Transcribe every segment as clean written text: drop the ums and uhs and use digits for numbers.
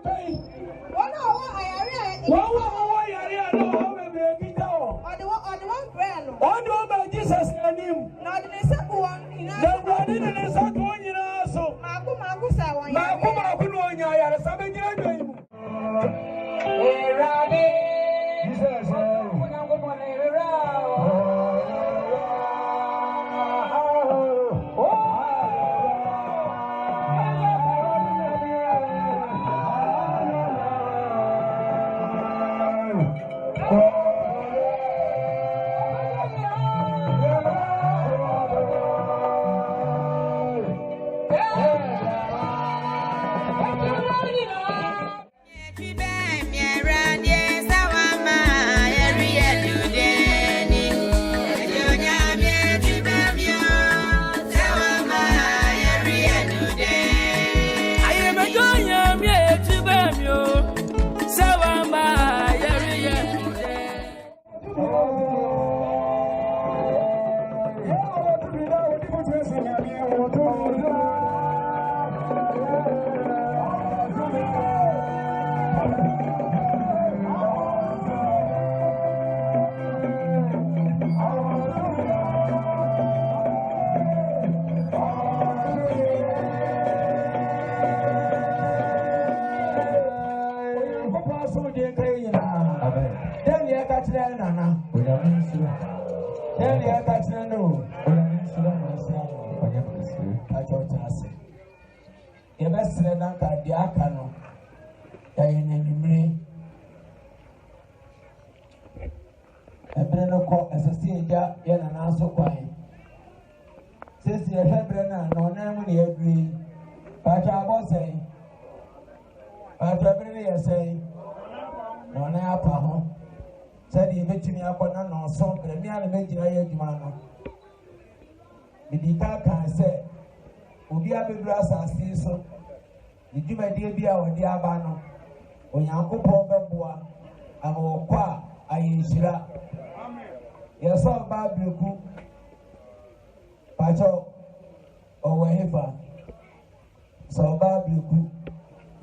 pay. One hour, I am One no, baby, go. or the one friend. One over Jesus and him. Not the second one. The brother is not one in us. Magusa, one. Makuya, something you're doing. Hey, Rabbi. Jesus.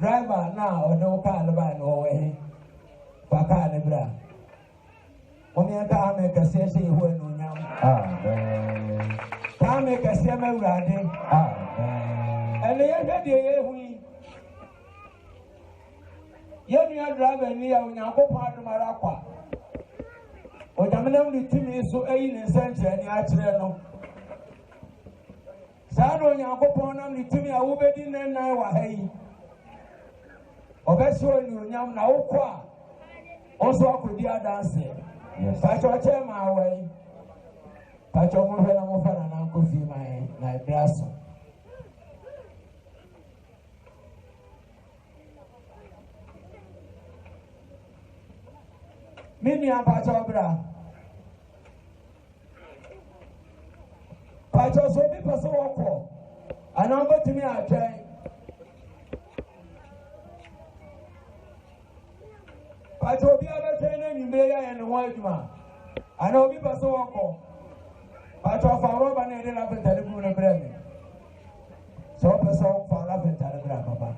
Driver now or no car or way. Paka Nebra. Only a car make a session when you know. Car make a semi riding. And the other day we. Young driver near when you go part of Maraqua. Or Yamanam to me so ailing and century and Yachino. Sano Yakoponam to me, I will be in and I was hey. Obeso ni onyam na wokwa onso akodi adanse pacho chema we pacho mo hwela mo fa na nkofi mai na braso mini apacho bra pacho so bi paso wokwo ana go timi atwen Pacho be able to train you may and white man. I know people so walk. Pacho for Robert and then up in Telegram Bremen. So, person for laughing Telegram, Papa.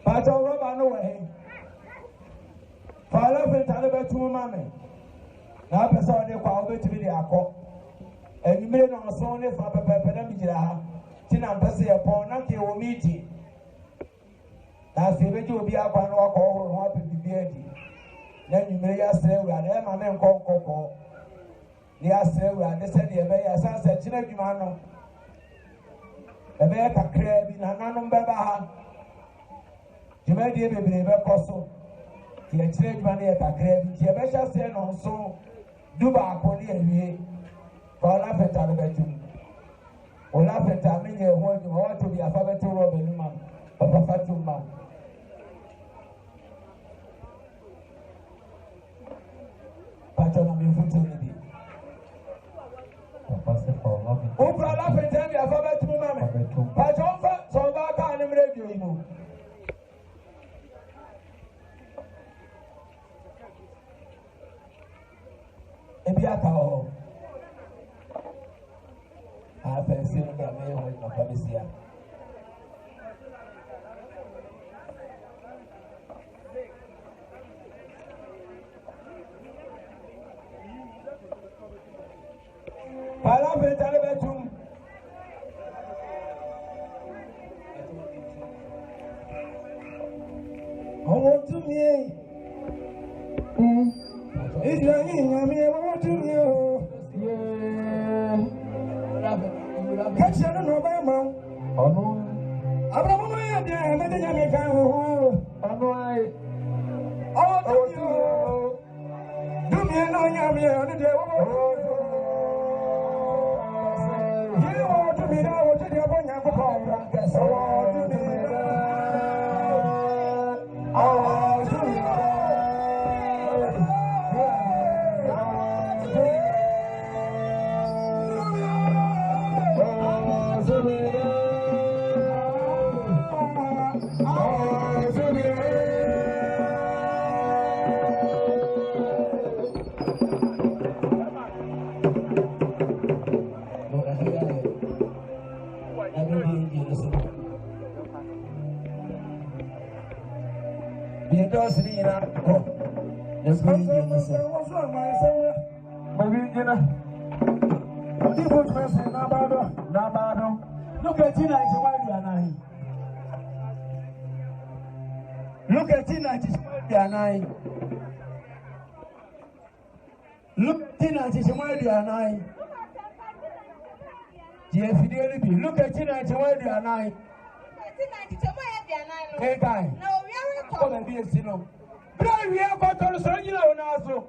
Pacho Robert no way. For laughing Telegram to Mammy. Now, person they call it to be the accord. And you made on a song for Papa Pedamija. Tina Bessie upon Naki will meet you. That's the way you will be up and walk over and what will be beardy. Then you may say, we are there, my man called Coco. They are saying, we are the same, the sunset, Chinamano. A bear can crab in a non baba. You may be able to cost. The exchange money at a crab, the Abesha said on so Duba Pony and me for laugh at Alabatum. Or laugh at Amina, who want to be a father to Robin, Papa Fatuma. Oprah laugh and tell me a father to Mamma. Pajon, so back on the radio. Ebiaka, I've been seeing that man with my policy. Parliament Elevatum. I want to me. It's like I want to me. Catch you on Obama. Oh no. Abaawa, I'm not going to come home. Oh, do me no yummy on the day. You want to be now to the one of the congress. Oh, to me. Oh, to me. Let's go. Look at Tina, it's why you are nine. Look at Tina, it's why you are nine. Look at Tina, it's why you are nine. Look at Tina, it's why you are nine. Hey, guy. No, we are going to be a sinner. But we are going to say, you know, now.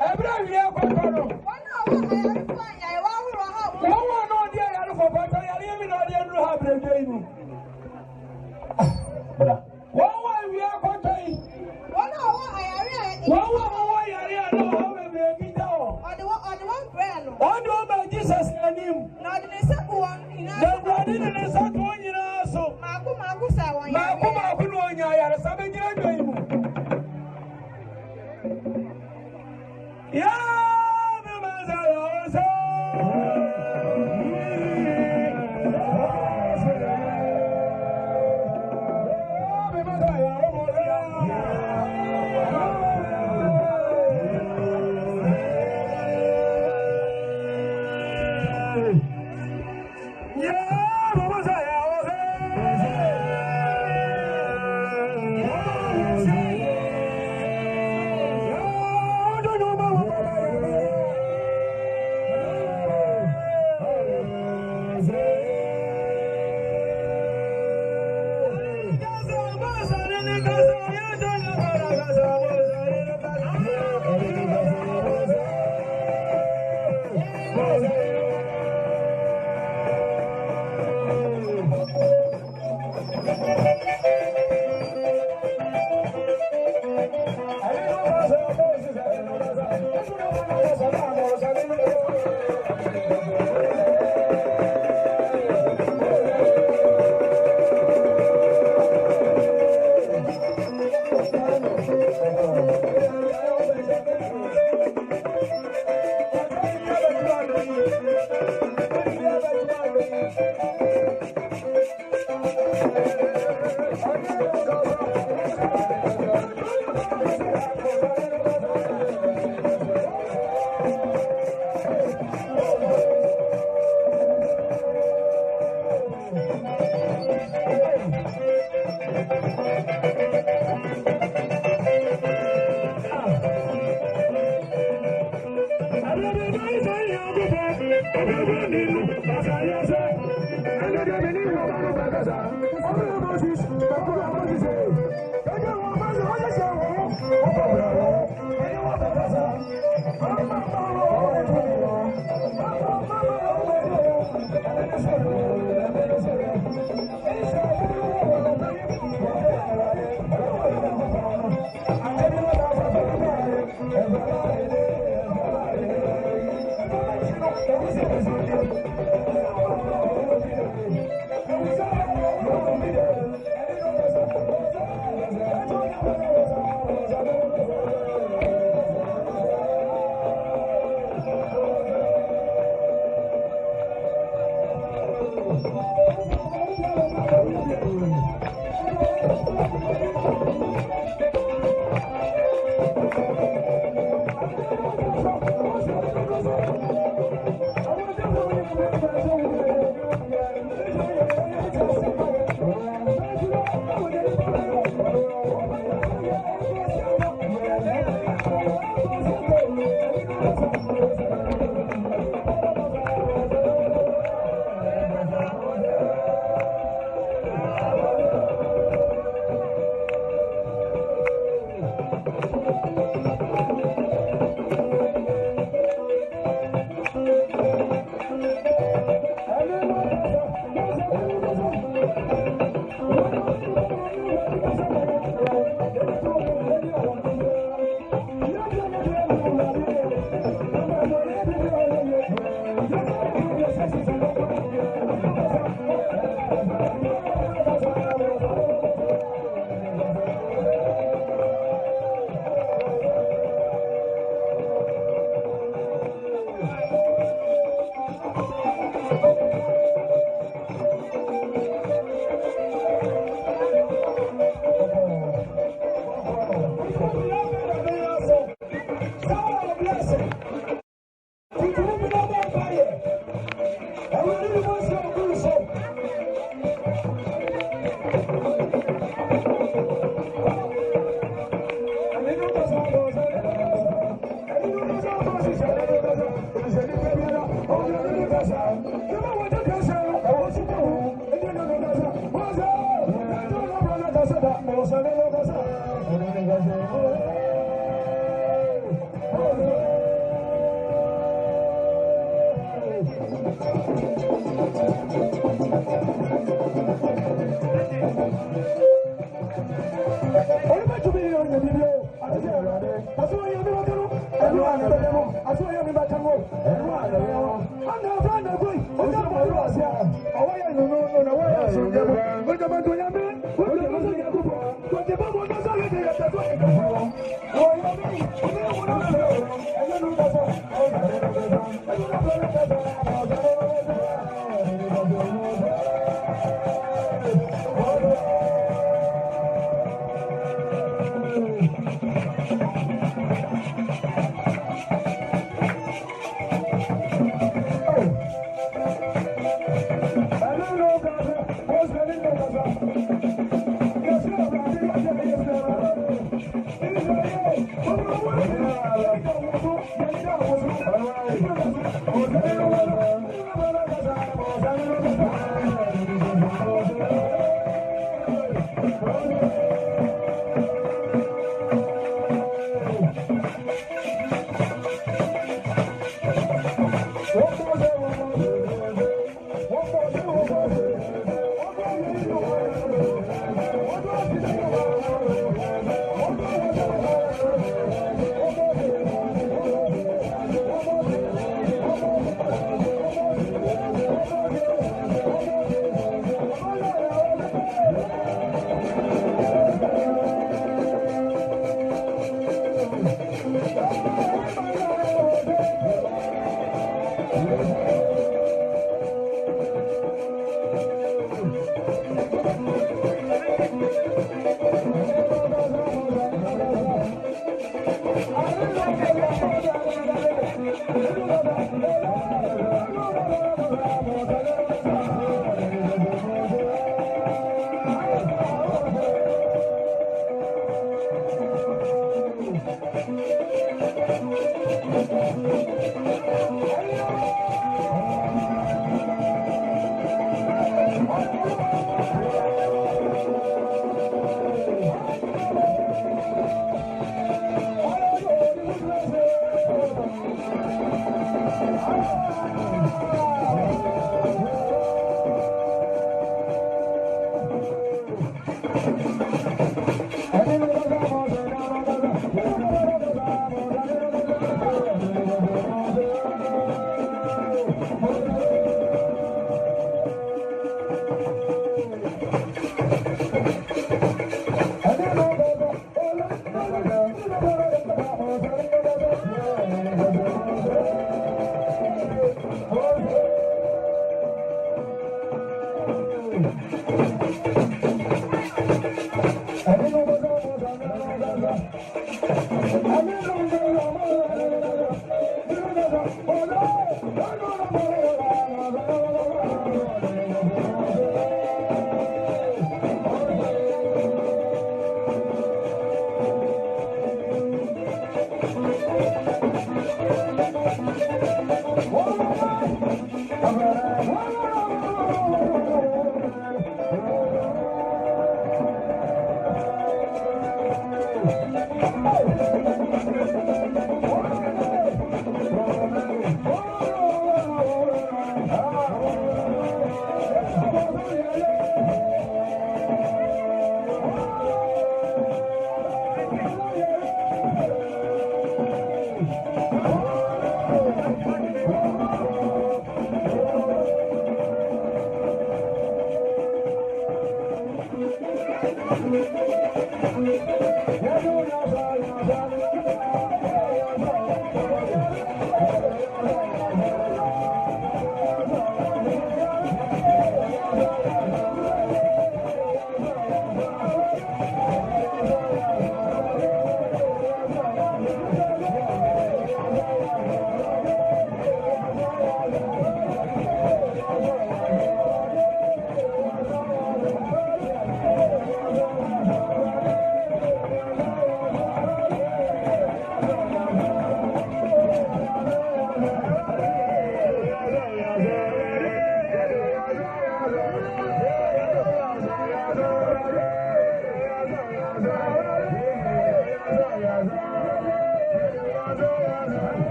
Every year, one hour,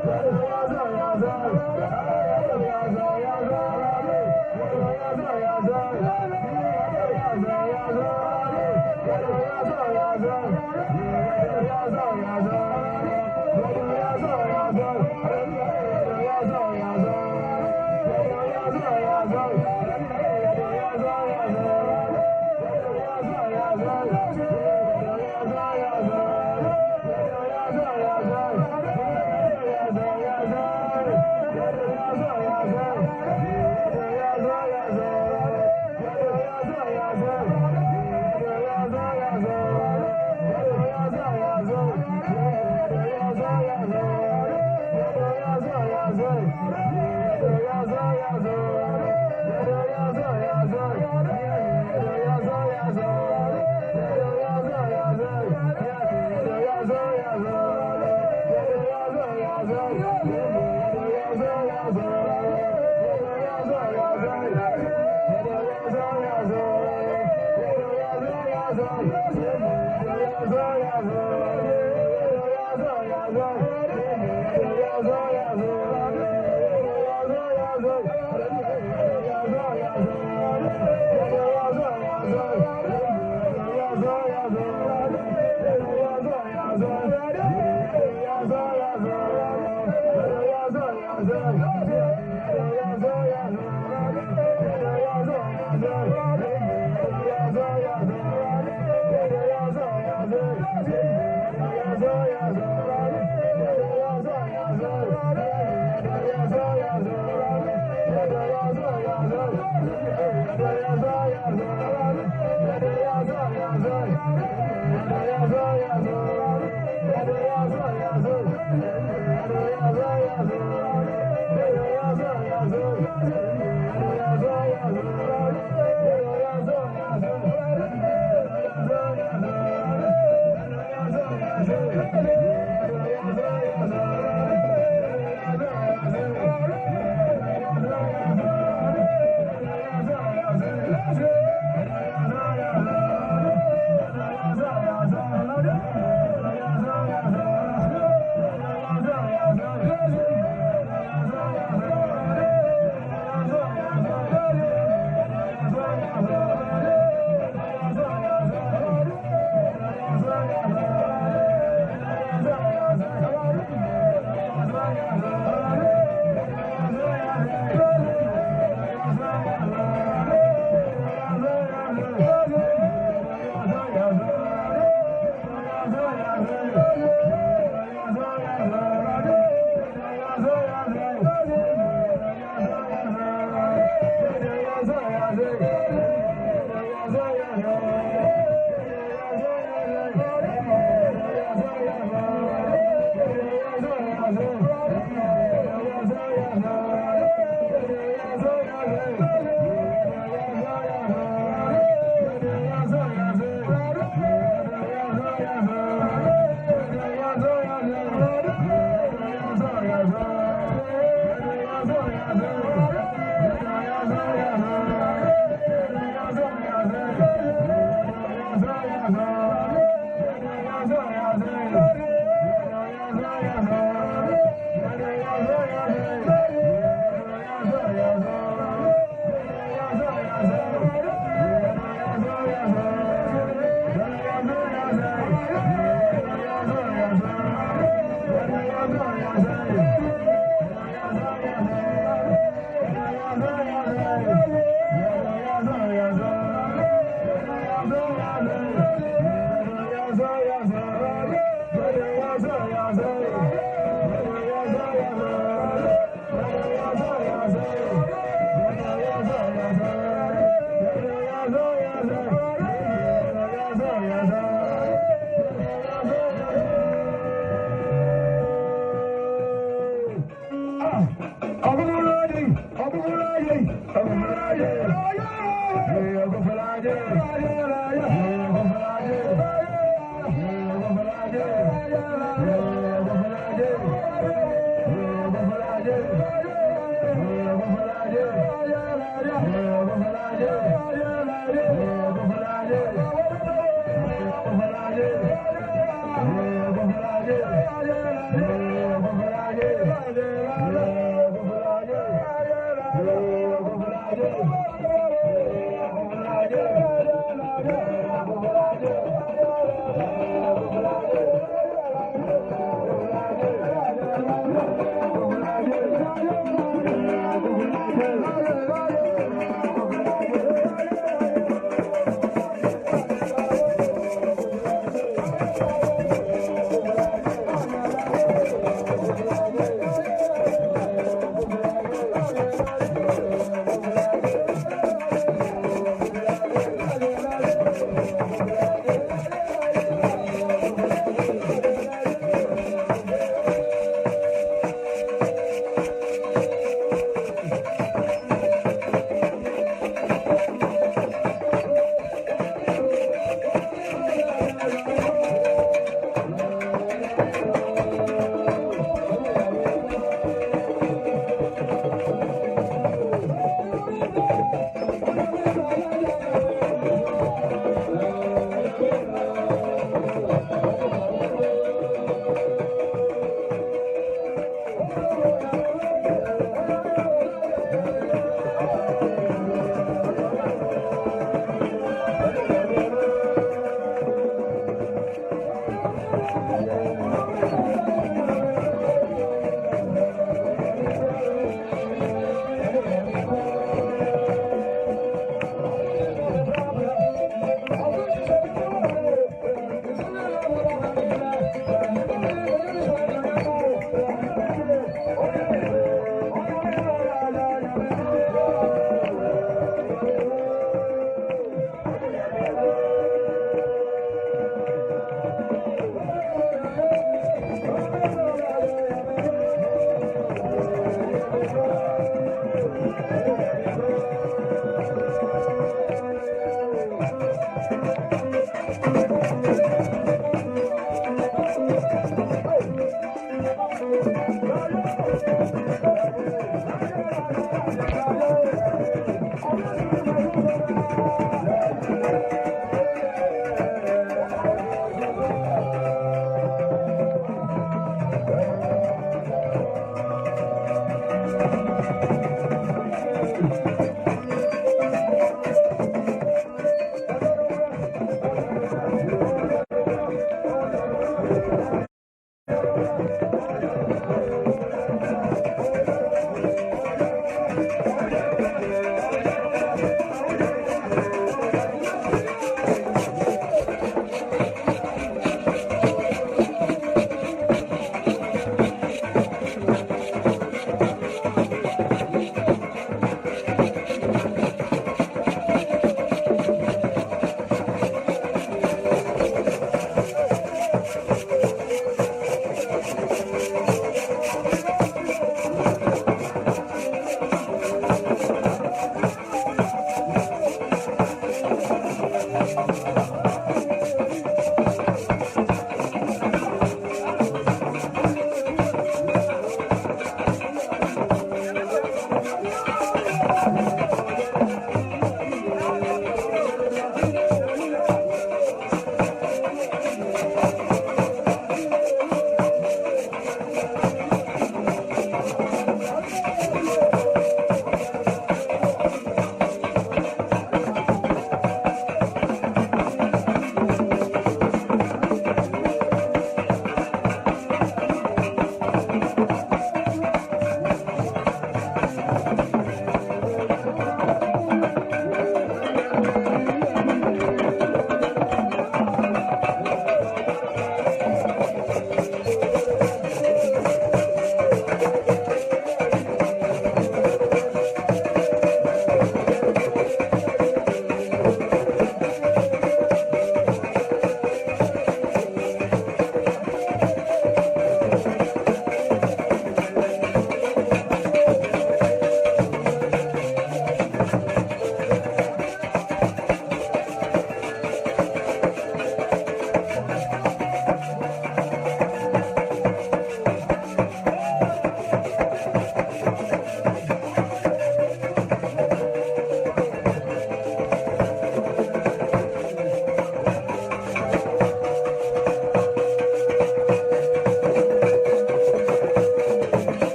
Yeah.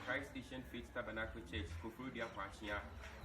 Christ Station Faith Tabernacle Church, Kofurudia Kwachia,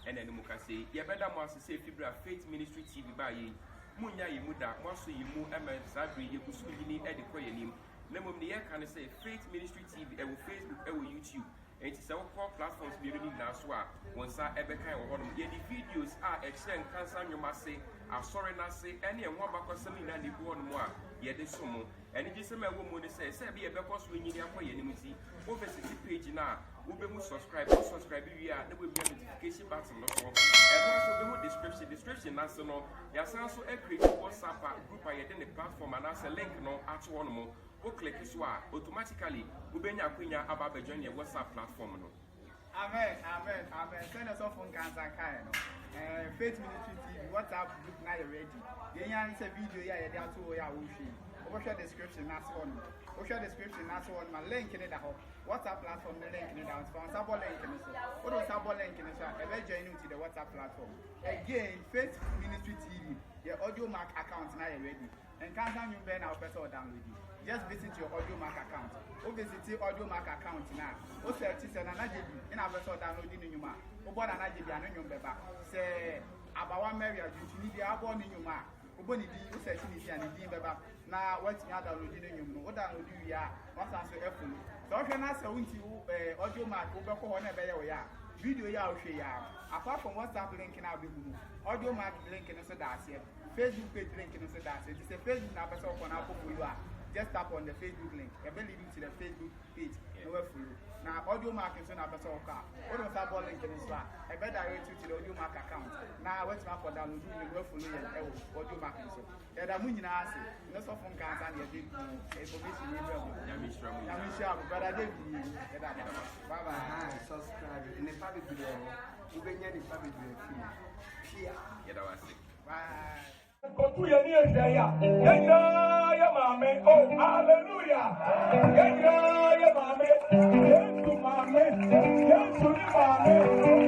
and then Mukase, Yabeda Master say Fibra Faith Ministry TV by ye, Munya Yimuda, Masu Yimu, Emma Sabri, Yakusuni, Eddie Koyanim, Nemo Nia can say Faith Ministry TV, Facebook, YouTube. And it's our core platforms be really naswa once I ever kind of one the videos are excellent cancer you must say are sorry not say any and one back or something and the one more yet the sumo and it is a woman say be a because we need a for enmity over 60 page now we will subscribe we are there will be a notification button and also the description national there's also a create WhatsApp group I the platform and as a link no at one more. Go click this one automatically. Ubenya Quenya about the join your WhatsApp platform. No. Amen. Send us off on cancer. Faith Ministry TV, WhatsApp group now ready. The answer video here, they are two way. Share description, that's one. Share description, that's one. My link in it. WhatsApp platform, the link in it. Sponsor link in it. What is our link in it? Ever join you to the WhatsApp platform. Again, Faith Ministry TV, your audio mark account now ready. And cancer you bear now person download it. Just visit your audio mark account. Or visit your audio mark account now. Or search it and another in our person downloading in your mark. Or what another and your baby. Say Abaawa Mary, you need the album in your mark. Uboni di search it and the baby. Now what's the other downloading in your what download you are once answer Apple. So if you're not so into audio mark, over whenever you are. Video ya share. Apart from WhatsApp link in our audio mark link in the here. Facebook page link in the it is a Facebook number so on Apple for you are. Just tap on the Facebook link. I will lead you to the Facebook page. No follow. Now audio mark is on our car. What was that link in this one? I bet direct you to the audio mark account. Now what's my for download you will follow your audio mark so. There are many answers. No so from cancer and big information you will. Yamisha, but I did bye bye. Subscribe in the public video. You can get the public video. Bye. Go to your near Jaya. Yaya, Mammy. Oh, hallelujah. Yaya, Mammy. Yes, to Mammy. Yes, to the Mammy.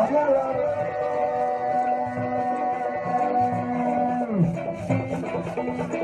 Thank you.